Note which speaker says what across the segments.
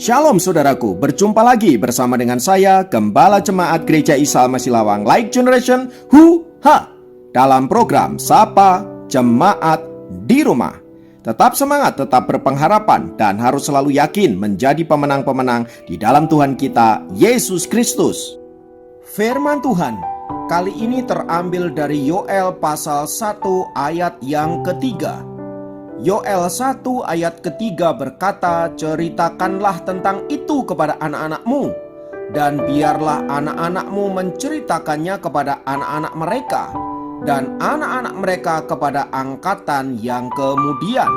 Speaker 1: Shalom saudaraku, berjumpa lagi bersama dengan saya, Gembala Jemaat Gereja Isa Al-Masih Lawang Light Generation dalam program Sapa Jemaat di Rumah. Tetap semangat, tetap berpengharapan, dan harus selalu yakin menjadi pemenang-pemenang di dalam Tuhan kita, Yesus Kristus. Firman Tuhan kali ini terambil dari Yoel pasal 1 ayat yang ketiga. Yoel 1 ayat ketiga berkata, "Ceritakanlah tentang itu kepada anak-anakmu, dan biarlah anak-anakmu menceritakannya kepada anak-anak mereka, dan anak-anak mereka kepada angkatan yang kemudian."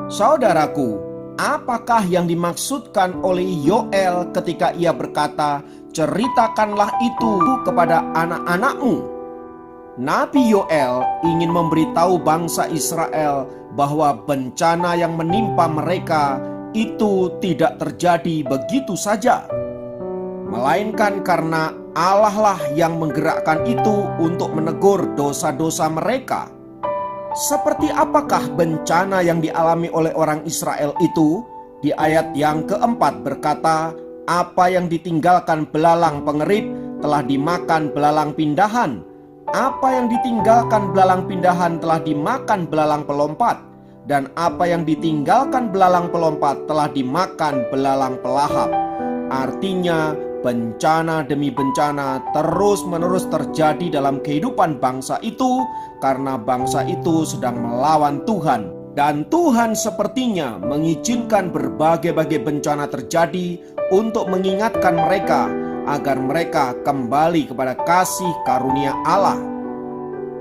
Speaker 1: Saudaraku, apakah yang dimaksudkan oleh Yoel ketika ia berkata, "Ceritakanlah itu kepada anak-anakmu"? Nabi Yoel ingin memberitahu bangsa Israel bahwa bencana yang menimpa mereka itu tidak terjadi begitu saja, melainkan karena Allah lah yang menggerakkan itu untuk menegur dosa-dosa mereka. Seperti apakah bencana yang dialami oleh orang Israel itu? Di ayat yang keempat berkata, "Apa yang ditinggalkan belalang pengerit telah dimakan belalang pindahan. Apa yang ditinggalkan belalang pindahan telah dimakan belalang pelompat. Dan apa yang ditinggalkan belalang pelompat telah dimakan belalang pelahap." Artinya, bencana demi bencana terus-menerus terjadi dalam kehidupan bangsa itu karena bangsa itu sedang melawan Tuhan. Dan Tuhan sepertinya mengizinkan berbagai-bagai bencana terjadi untuk mengingatkan mereka agar mereka kembali kepada kasih karunia Allah.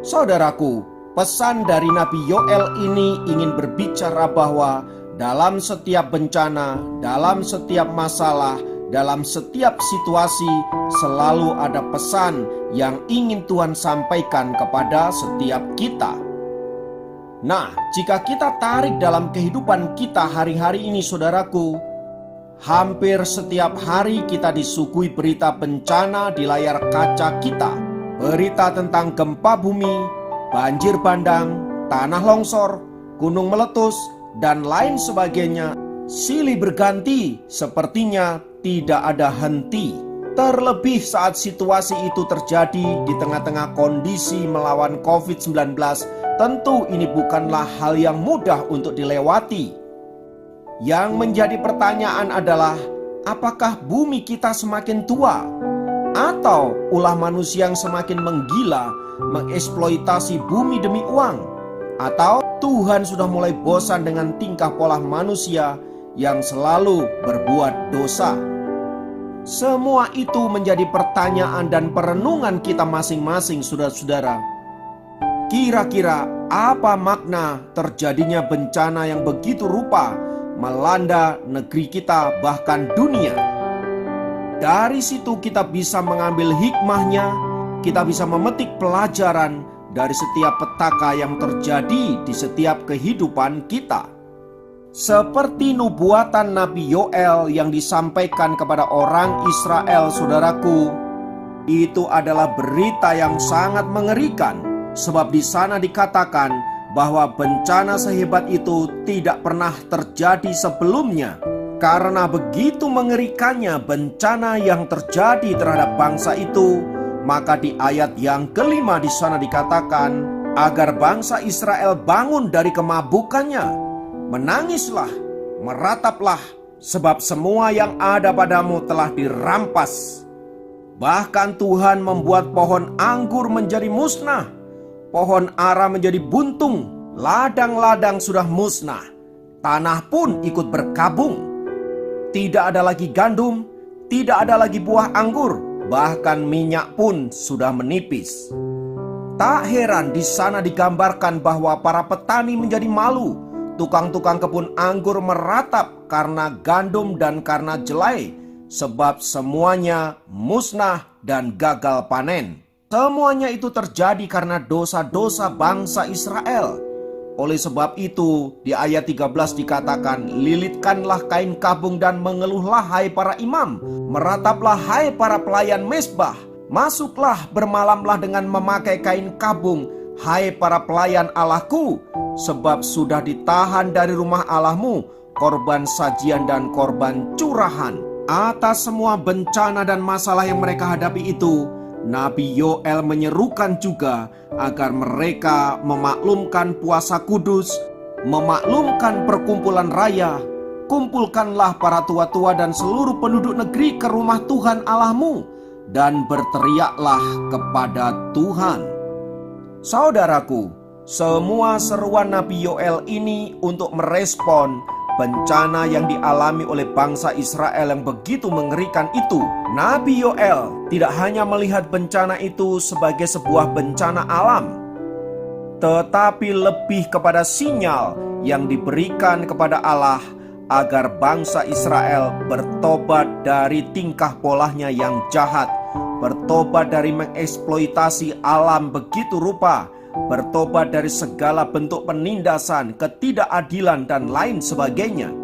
Speaker 1: Saudaraku, pesan dari Nabi Yoel ini ingin berbicara bahwa dalam setiap bencana, dalam setiap masalah, dalam setiap situasi selalu ada pesan yang ingin Tuhan sampaikan kepada setiap kita. Nah, jika kita tarik dalam kehidupan kita hari-hari ini, saudaraku, hampir setiap hari kita disuguhi berita bencana di layar kaca kita. Berita tentang gempa bumi, banjir bandang, tanah longsor, gunung meletus, dan lain sebagainya. Silih berganti, sepertinya tidak ada henti. Terlebih saat situasi itu terjadi di tengah-tengah kondisi melawan COVID-19, tentu ini bukanlah hal yang mudah untuk dilewati. Yang menjadi pertanyaan adalah, apakah bumi kita semakin tua? Atau ulah manusia yang semakin menggila, mengeksploitasi bumi demi uang? Atau Tuhan sudah mulai bosan dengan tingkah pola manusia yang selalu berbuat dosa? Semua itu menjadi pertanyaan dan perenungan kita masing-masing, saudara-saudara. Kira-kira apa makna terjadinya bencana yang begitu rupa melanda negeri kita, bahkan dunia? Dari situ kita bisa mengambil hikmahnya, kita bisa memetik pelajaran dari setiap petaka yang terjadi di setiap kehidupan kita. Seperti nubuatan Nabi Yoel yang disampaikan kepada orang Israel, saudaraku, itu adalah berita yang sangat mengerikan, sebab di sana dikatakan bahwa bencana sehebat itu tidak pernah terjadi sebelumnya. Karena begitu mengerikannya bencana yang terjadi terhadap bangsa itu, maka di ayat yang kelima di sana dikatakan agar bangsa Israel bangun dari kemabukannya. Menangislah, merataplah, sebab semua yang ada padamu telah dirampas. Bahkan Tuhan membuat pohon anggur menjadi musnah, pohon ara menjadi buntung, ladang-ladang sudah musnah, tanah pun ikut berkabung. Tidak ada lagi gandum, tidak ada lagi buah anggur, bahkan minyak pun sudah menipis. Tak heran di sana digambarkan bahwa para petani menjadi malu, tukang-tukang kebun anggur meratap karena gandum dan karena jelai, sebab semuanya musnah dan gagal panen. Semuanya itu terjadi karena dosa-dosa bangsa Israel. Oleh sebab itu, di ayat 13 dikatakan, "Lilitkanlah kain kabung dan mengeluhlah hai para imam, merataplah hai para pelayan mezbah, masuklah bermalamlah dengan memakai kain kabung, hai para pelayan Allahku, sebab sudah ditahan dari rumah Allahmu korban sajian dan korban curahan. Atas semua bencana dan masalah yang mereka hadapi itu, Nabi Yoel menyerukan juga agar mereka memaklumkan puasa kudus, memaklumkan perkumpulan raya. Kumpulkanlah para tua-tua dan seluruh penduduk negeri ke rumah Tuhan Allahmu, dan berteriaklah kepada Tuhan. Saudaraku, semua seruan Nabi Yoel ini untuk merespon bencana yang dialami oleh bangsa Israel yang begitu mengerikan itu. Nabi Yoel tidak hanya melihat bencana itu sebagai sebuah bencana alam, tetapi lebih kepada sinyal yang diberikan kepada Allah agar bangsa Israel bertobat dari tingkah polanya yang jahat, bertobat dari mengeksploitasi alam begitu rupa, bertobat dari segala bentuk penindasan, ketidakadilan, dan lain sebagainya.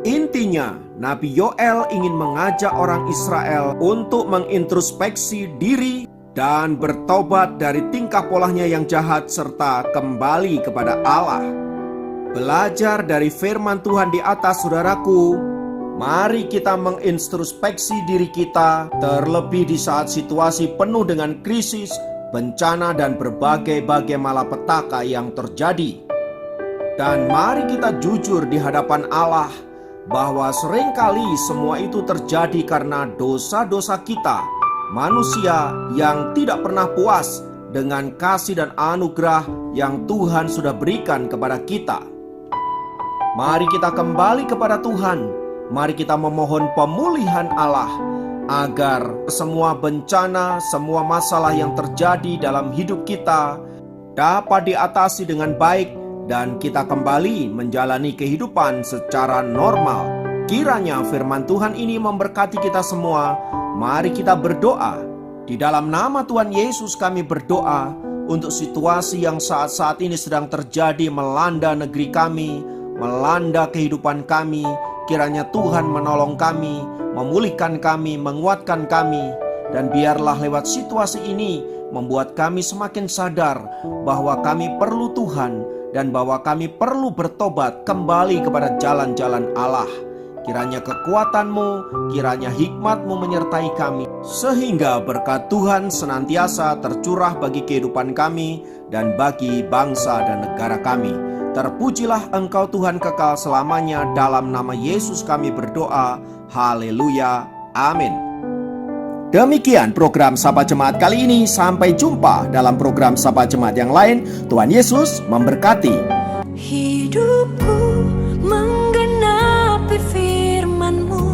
Speaker 1: Intinya, Nabi Yoel ingin mengajak orang Israel untuk mengintrospeksi diri dan bertobat dari tingkah polanya yang jahat serta kembali kepada Allah. Belajar dari firman Tuhan di atas, saudaraku. Mari kita mengintrospeksi diri kita, terlebih di saat situasi penuh dengan krisis, bencana, dan berbagai-bagai malapetaka yang terjadi. Dan mari kita jujur di hadapan Allah bahwa seringkali semua itu terjadi karena dosa-dosa kita, manusia yang tidak pernah puas dengan kasih dan anugerah yang Tuhan sudah berikan kepada kita. Mari kita kembali kepada Tuhan. Mari kita memohon pemulihan Allah agar semua bencana, semua masalah yang terjadi dalam hidup kita dapat diatasi dengan baik dan kita kembali menjalani kehidupan secara normal. Kiranya firman Tuhan ini memberkati kita semua. Mari kita berdoa. Di dalam nama Tuhan Yesus kami berdoa untuk situasi yang saat-saat ini sedang terjadi melanda negeri kami, melanda kehidupan kami. Kiranya Tuhan menolong kami, memulihkan kami, menguatkan kami. Dan biarlah lewat situasi ini membuat kami semakin sadar bahwa kami perlu Tuhan dan bahwa kami perlu bertobat kembali kepada jalan-jalan Allah. Kiranya kekuatan-Mu, kiranya hikmat-Mu menyertai kami, sehingga berkat Tuhan senantiasa tercurah bagi kehidupan kami dan bagi bangsa dan negara kami. Terpujilah Engkau Tuhan kekal selamanya. Dalam nama Yesus kami berdoa. Haleluya. Amin. Demikian program Sapa Jemaat kali ini. Sampai jumpa dalam program Sapa Jemaat yang lain. Tuhan Yesus memberkati.
Speaker 2: Hidupku menggenapi firman-Mu,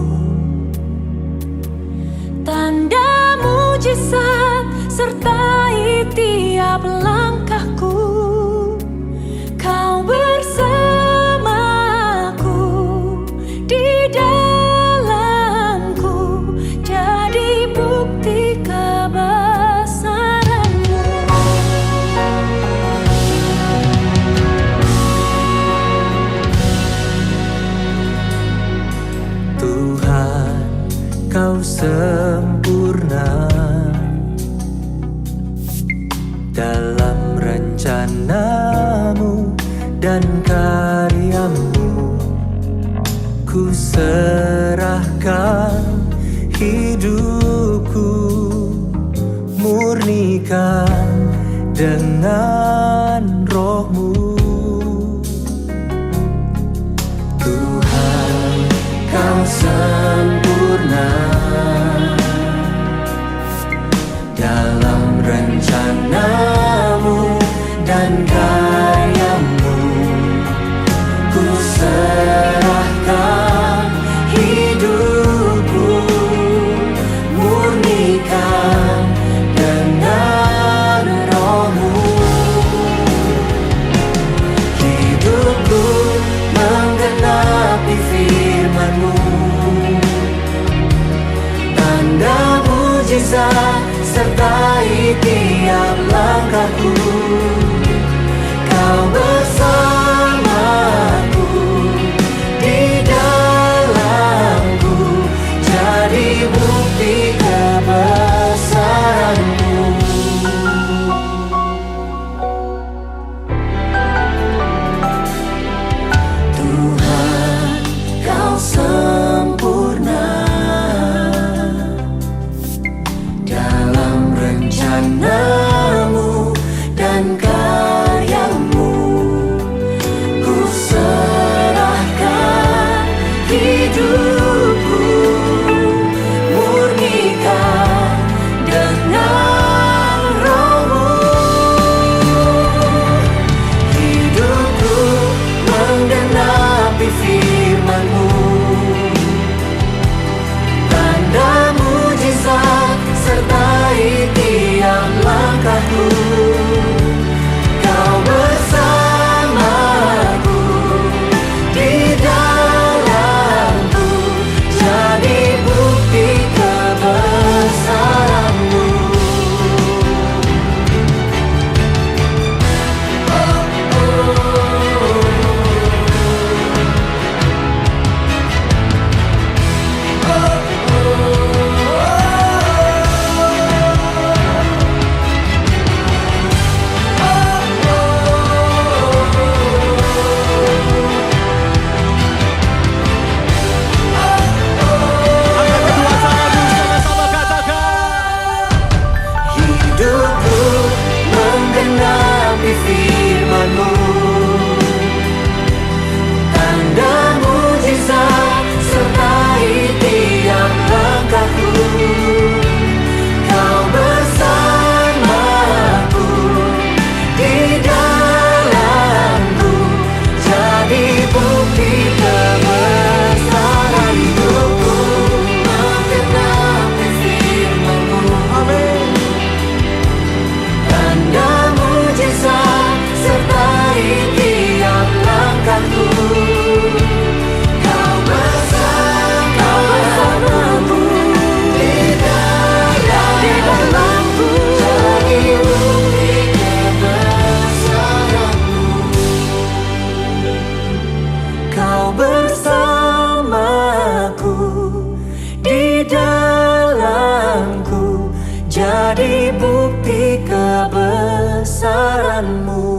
Speaker 2: tanda mujizat sertai tiap langkahku. Kau bersamaku di dalamku, jadi bukti kebesaran-Mu.
Speaker 3: Tuhan, Kau sempurna dalam rencana-Mu dan karya-Mu. Ku serahkan hidupku, murnikan dengan Roh-Mu. Tuhan, Kau sempurna dalam rencana-Mu dan karya-Mu. Ku serahkan hidupku, murnikan dengan Roh-Mu. Hidupku menggenapi firman-Mu, tanda mujizat sertai tiap langkahku. Kau bersamaku di dalamku, jadi bukti kebesaran-Mu. Tuhan, jadi bukti kebesaran-Mu.